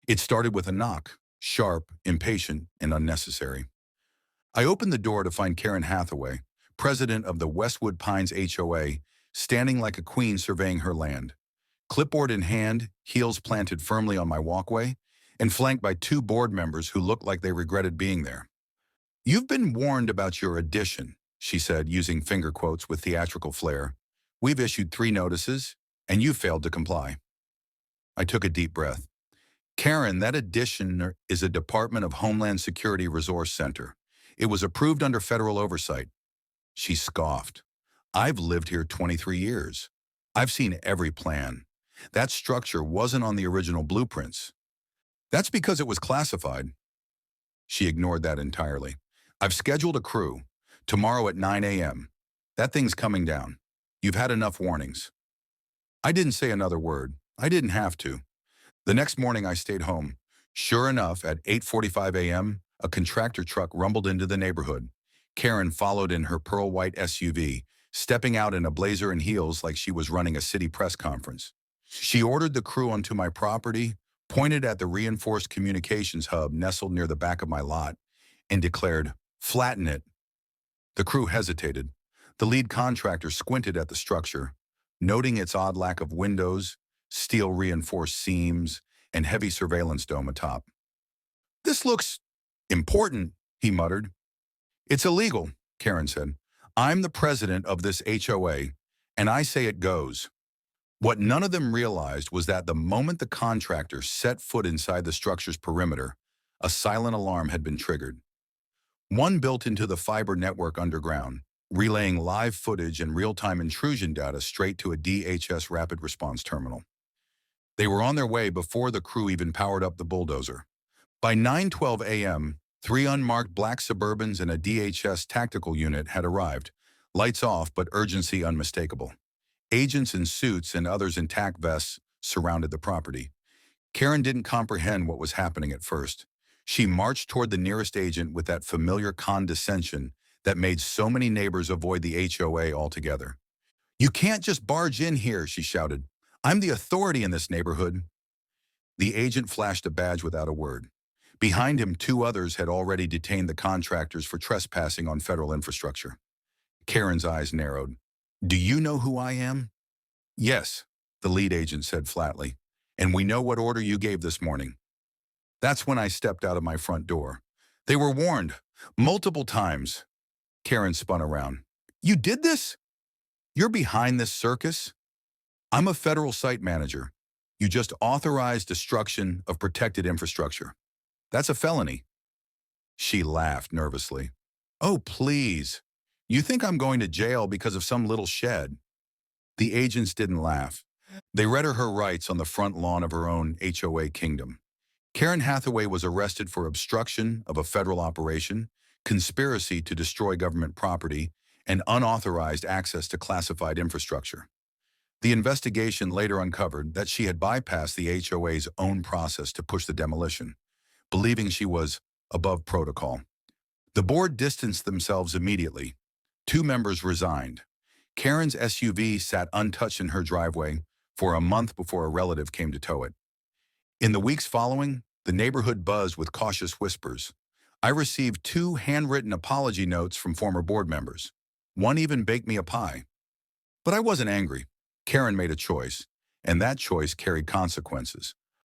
It started with a knock, sharp, impatient, and unnecessary. I opened the door to find Karen Hathaway, president of the Westwood Pines HOA, standing like a queen surveying her land. Clipboard in hand, heels planted firmly on my walkway, and flanked by two board members who looked like they regretted being there. "You've been warned about your addition," she said, using finger quotes with theatrical flair. "We've issued 3 notices, and you failed to comply." I took a deep breath. "Karen, that addition is a Department of Homeland Security resource center. It was approved under federal oversight." She scoffed. "I've lived here 23 years. I've seen every plan. That structure wasn't on the original blueprints." "That's because it was classified." She ignored that entirely. "I've scheduled a crew. Tomorrow at 9 a.m. That thing's coming down. You've had enough warnings." I didn't say another word. I didn't have to. The next morning I stayed home. Sure enough, at 8:45 a.m., a contractor truck rumbled into the neighborhood. Karen followed in her pearl-white SUV, stepping out in a blazer and heels like she was running a city press conference. She ordered the crew onto my property, pointed at the reinforced communications hub nestled near the back of my lot, and declared, "Flatten it." The crew hesitated. The lead contractor squinted at the structure, noting its odd lack of windows, steel-reinforced seams, and heavy surveillance dome atop. "This looks important," he muttered. "It's illegal," Karen said. "I'm the president of this HOA, and I say it goes." What none of them realized was that the moment the contractor set foot inside the structure's perimeter, a silent alarm had been triggered. One built into the fiber network underground, relaying live footage and real-time intrusion data straight to a DHS rapid response terminal. They were on their way before the crew even powered up the bulldozer. By 9:12 a.m., 3 unmarked black Suburbans and a DHS tactical unit had arrived, lights off but urgency unmistakable. Agents in suits and others in tack vests surrounded the property. Karen didn't comprehend what was happening at first. She marched toward the nearest agent with that familiar condescension that made so many neighbors avoid the HOA altogether. "You can't just barge in here," she shouted. "I'm the authority in this neighborhood." The agent flashed a badge without a word. Behind him, 2 others had already detained the contractors for trespassing on federal infrastructure. Karen's eyes narrowed. "Do you know who I am?" "Yes," the lead agent said flatly. "And we know what order you gave this morning." That's when I stepped out of my front door. "They were warned. Multiple times." Karen spun around. "You did this? You're behind this circus?" "I'm a federal site manager. You just authorized destruction of protected infrastructure. That's a felony." She laughed nervously. "Oh, please. You think I'm going to jail because of some little shed?" The agents didn't laugh. They read her rights on the front lawn of her own HOA kingdom. Karen Hathaway was arrested for obstruction of a federal operation, conspiracy to destroy government property, and unauthorized access to classified infrastructure. The investigation later uncovered that she had bypassed the HOA's own process to push the demolition, believing she was above protocol. The board distanced themselves immediately. 2 members resigned. Karen's SUV sat untouched in her driveway for a month before a relative came to tow it. In the weeks following, the neighborhood buzzed with cautious whispers. I received 2 handwritten apology notes from former board members. One even baked me a pie. But I wasn't angry. Karen made a choice, and that choice carried consequences.